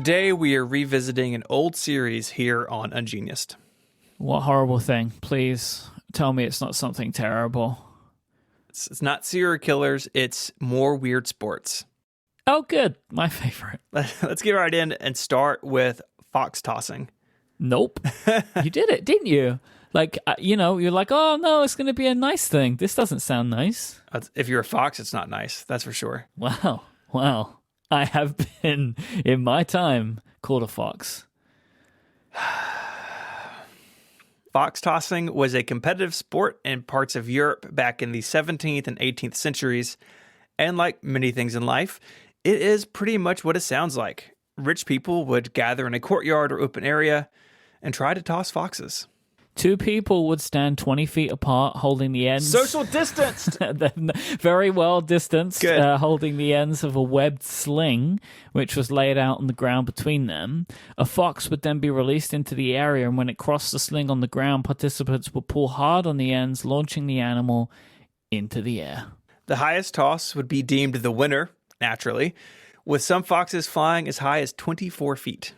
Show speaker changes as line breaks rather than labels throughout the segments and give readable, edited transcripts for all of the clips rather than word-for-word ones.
Today we are revisiting an old series here on Ungeniused.
What horrible thing. Please tell me it's not something terrible.
It's not serial killers, it's more weird sports.
Oh, good. My favorite.
Let's get right in and start with fox tossing.
Nope. You did it, didn't you? Like, you're like, oh, no, it's going to be a nice thing. This doesn't sound nice.
If you're a fox, it's not nice. That's for sure.
Wow. Wow. I have been, in my time, called a fox.
Fox tossing was a competitive sport in parts of Europe back in the 17th and 18th centuries. And like many things in life, it is pretty much what it sounds like. Rich people would gather in a courtyard or open area and try to toss foxes.
Two people would stand 20 feet apart holding the ends.
Social distanced!
Very well distanced,
Good.
holding the ends of a webbed sling, which was laid out on the ground between them. A fox would then be released into the area, and when it crossed the sling on the ground, participants would pull hard on the ends, launching the animal into the air.
The highest toss would be deemed the winner, naturally, with some foxes flying as high as 24 feet.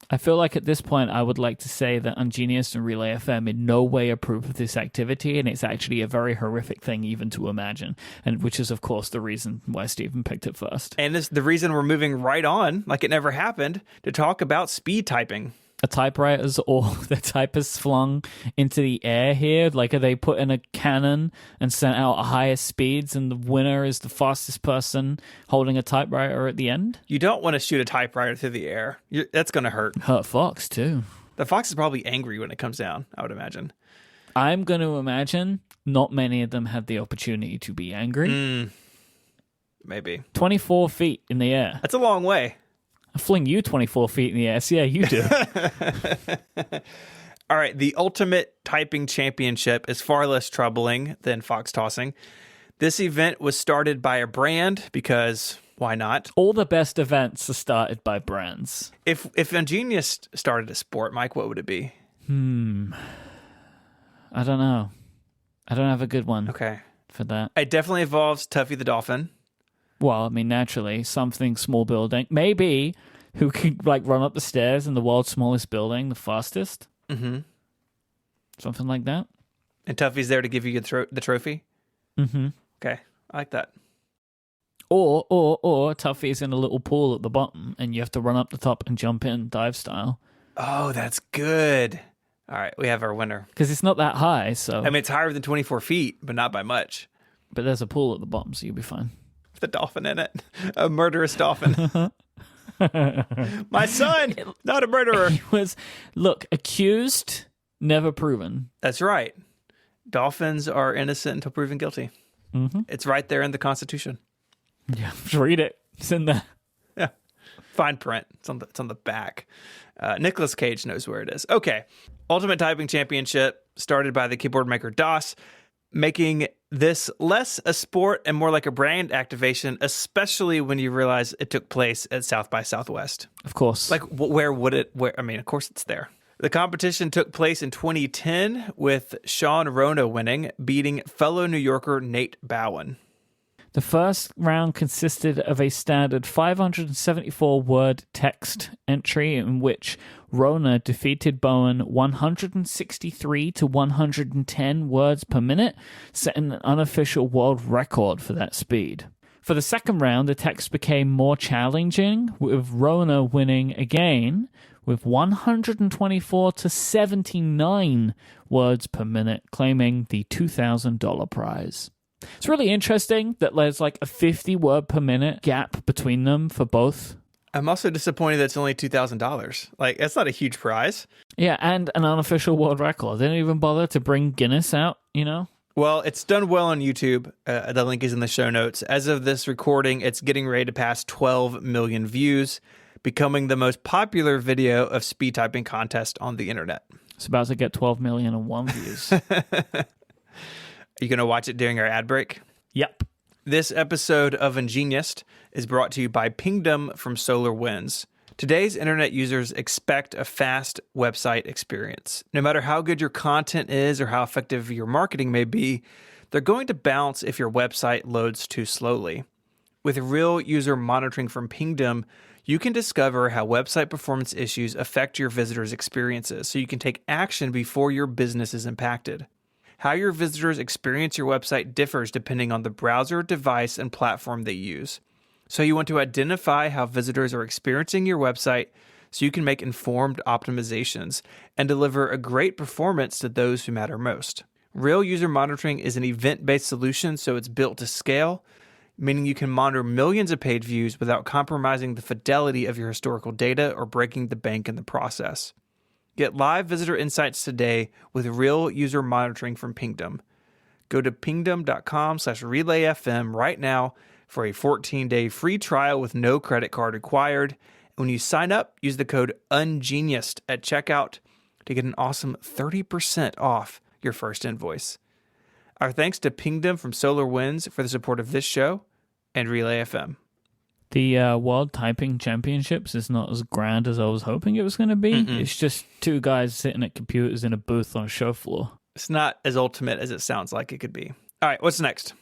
I feel like at this point I would like to say that Ungeniused and Relay FM in no way approve of this activity, and it's actually a very horrific thing even to imagine, and which is, of course, the reason why Stephen picked it first.
And this the reason we're moving right on, like it never happened, to talk about speed typing.
Are typewriters or the typists flung into the air here? Like, are they put in a cannon and sent out at highest speeds, and the winner is the fastest person holding a typewriter at the end?
You don't want to shoot a typewriter through the air. That's going to hurt.
Hurt fox, too.
The fox is probably angry when it comes down, I would imagine.
I'm going to imagine not many of them had the opportunity to be angry.
Maybe.
24 feet in the air.
That's a long way.
I fling you 24 feet in the air. So yeah, you do.
All right, the Ultimate Typing Championship is far less troubling than fox tossing. This event was started by a brand because why not?
All the best events are started by brands.
If Ungeniused started a sport, Myke, what would it be?
I don't know. I don't have a good one
Okay.
for that.
It definitely involves Tuffy the Dolphin.
Well, I mean, naturally, something small building. Maybe who can like run up the stairs in the world's smallest building the fastest.
Mm-hmm.
Something like that.
And Tuffy's there to give you the trophy?
Mm-hmm.
Okay, I like that.
Or Tuffy's in a little pool at the bottom, and you have to run up the top and jump in dive style.
Oh, that's good. All right, we have our winner.
Because it's not that high, so.
I mean, it's higher than 24 feet, but not by much.
But there's a pool at the bottom, so you'll be fine.
With a dolphin in it. A murderous dolphin. My son, not a murderer.
He was, look, accused, never proven.
That's right. Dolphins are innocent until proven guilty.
Mm-hmm.
It's right there in the Constitution.
Yeah, read it. It's in there.
Yeah, fine print. It's on the back. Nicolas Cage knows where it is. Okay, Ultimate Typing Championship started by the keyboard maker DOS, making this less a sport and more like a brand activation, especially when you realize it took place at South by Southwest.
Of course.
Like, where would it? I mean, of course it's there. The competition took place in 2010 with Sean Rona winning, beating fellow New Yorker Nate Bowen.
The first round consisted of a standard 574-word text entry in which Rona defeated Bowen 163 to 110 words per minute, setting an unofficial world record for that speed. For the second round, the text became more challenging, with Rona winning again with 124 to 79 words per minute, claiming the $2,000 prize. It's really interesting that there's like a 50 word per minute gap between them for both.
I'm also disappointed that it's only $2,000. Like, that's not a huge prize.
Yeah, and an unofficial world record. They didn't even bother to bring Guinness out, you know?
Well, it's done well on YouTube. The link is in the show notes. As of this recording, it's getting ready to pass 12 million views, becoming the most popular video of speed typing contest on the internet.
It's about to get 12 million and one views.
Are you going to watch it during our ad break?
Yep.
This episode of Ungeniused is brought to you by Pingdom from SolarWinds. Today's internet users expect a fast website experience. No matter how good your content is or how effective your marketing may be, they're going to bounce if your website loads too slowly. With real user monitoring from Pingdom, you can discover how website performance issues affect your visitors' experiences so you can take action before your business is impacted. How your visitors experience your website differs depending on the browser, device, and platform they use. So you want to identify how visitors are experiencing your website so you can make informed optimizations and deliver a great performance to those who matter most. Real user monitoring is an event-based solution, so it's built to scale, meaning you can monitor millions of page views without compromising the fidelity of your historical data or breaking the bank in the process. Get live visitor insights today with real user monitoring from Pingdom. Go to pingdom.com/relayfm right now for a 14-day free trial with no credit card required. When you sign up, use the code UNGENIUSed at checkout to get an awesome 30% off your first invoice. Our thanks to Pingdom from SolarWinds for the support of this show and Relay FM.
The World Typing Championships is not as grand as I was hoping it was going to be. It's just two guys sitting at computers in a booth on a show floor.
It's not as ultimate as it sounds like it could be. All right, what's next?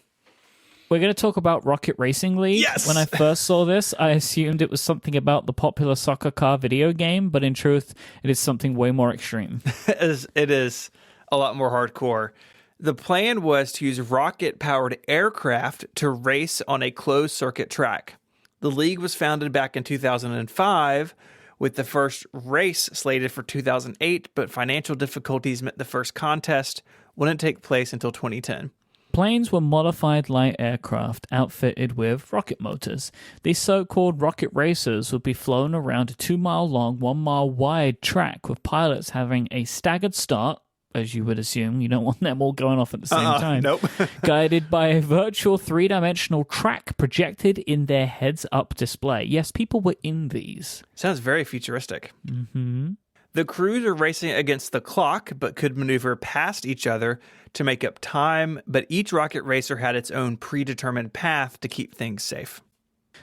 We're going to talk about Rocket Racing League.
Yes!
When I first saw this, I assumed it was something about the popular soccer car video game, but in truth, it is something way more extreme.
It is a lot more hardcore. The plan was to use rocket-powered aircraft to race on a closed-circuit track. The league was founded back in 2005, with the first race slated for 2008, but financial difficulties meant the first contest wouldn't take place until 2010.
Planes were modified light aircraft outfitted with rocket motors. These so-called rocket racers would be flown around a 2-mile-long, 1-mile-wide track with pilots having a staggered start, as you would assume. You don't want them all going off at the same time.
Nope.
Guided by a virtual 3-dimensional track projected in their heads-up display. Yes, people were in these.
Sounds very futuristic.
Mm-hmm.
The crews were racing against the clock, but could maneuver past each other to make up time, but each rocket racer had its own predetermined path to keep things safe.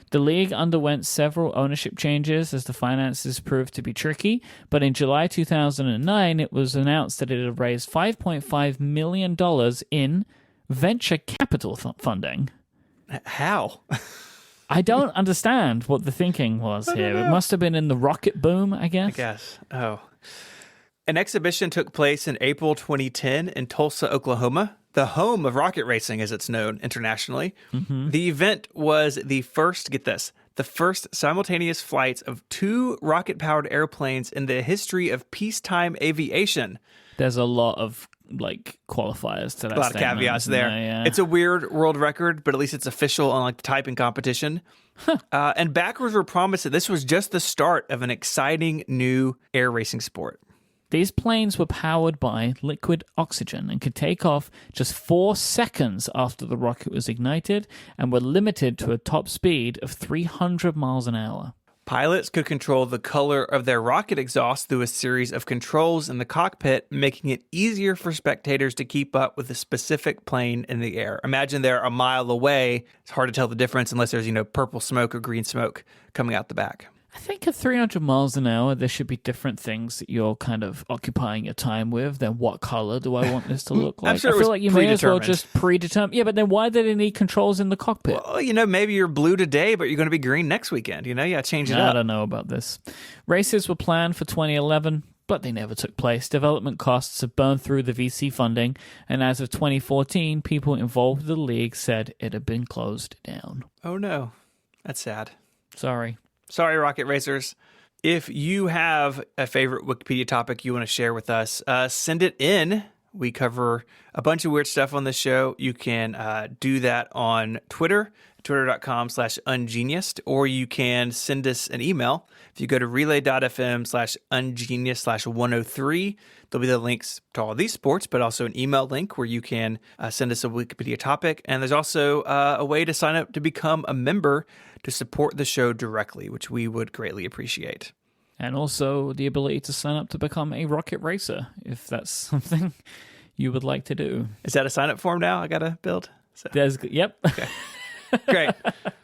The league underwent several ownership changes as the finances proved to be tricky, but in July 2009, it was announced that it had raised $5.5 million in venture capital funding.
How?
I don't understand what the thinking was here. It must have been in the rocket boom, I guess.
Oh. An exhibition took place in April 2010 in Tulsa, Oklahoma, the home of rocket racing as it's known internationally. Mm-hmm. The event was the first, get this, the first simultaneous flights of 2 rocket-powered airplanes in the history of peacetime aviation.
There's a lot of qualifiers to that.
A lot of caveats there.
Yeah.
It's a weird world record, but at least it's official on the typing competition. And backers were promised that this was just the start of an exciting new air racing sport.
These planes were powered by liquid oxygen and could take off just 4 seconds after the rocket was ignited and were limited to a top speed of 300 miles an hour.
Pilots could control the color of their rocket exhaust through a series of controls in the cockpit, making it easier for spectators to keep up with a specific plane in the air. Imagine they're a mile away. It's hard to tell the difference unless there's, purple smoke or green smoke coming out the back.
I think at 300 miles an hour, there should be different things that you're kind of occupying your time with. Then what color do I want this to look like?
I'm sure
I feel like you may as well just predetermine. Yeah, but then why did it need controls in the cockpit?
Well, maybe you're blue today, but you're going to be green next weekend. Change it up.
I don't know about this. Races were planned for 2011, but they never took place. Development costs have burned through the VC funding, and as of 2014, people involved with the league said it had been closed down.
Oh, no. That's sad.
Sorry,
Rocket Racers. If you have a favorite Wikipedia topic you want to share with us, send it in. We cover a bunch of weird stuff on this show. You can do that on Twitter, twitter.com/ungeniused, or you can send us an email. If you go to relay.fm/ungenius/103, there'll be the links to all these sports, but also an email link where you can send us a Wikipedia topic. And there's also a way to sign up to become a member to support the show directly, which we would greatly appreciate.
And also the ability to sign up to become a rocket racer, if that's something you would like to do.
Is that a sign-up form now I got to build?
Yep.
Okay. Great.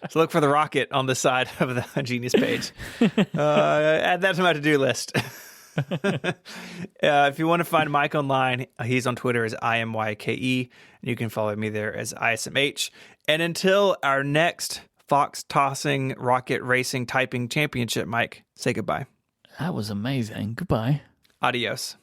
So look for the rocket on the side of the Genius page. Add that to my to-do list. If you want to find Myke online, he's on Twitter as IMYKE, and you can follow me there as ISMH. And until our next Fox Tossing Rocket Racing Typing Championship. Myke, say goodbye.
That was amazing. Goodbye.
Adios.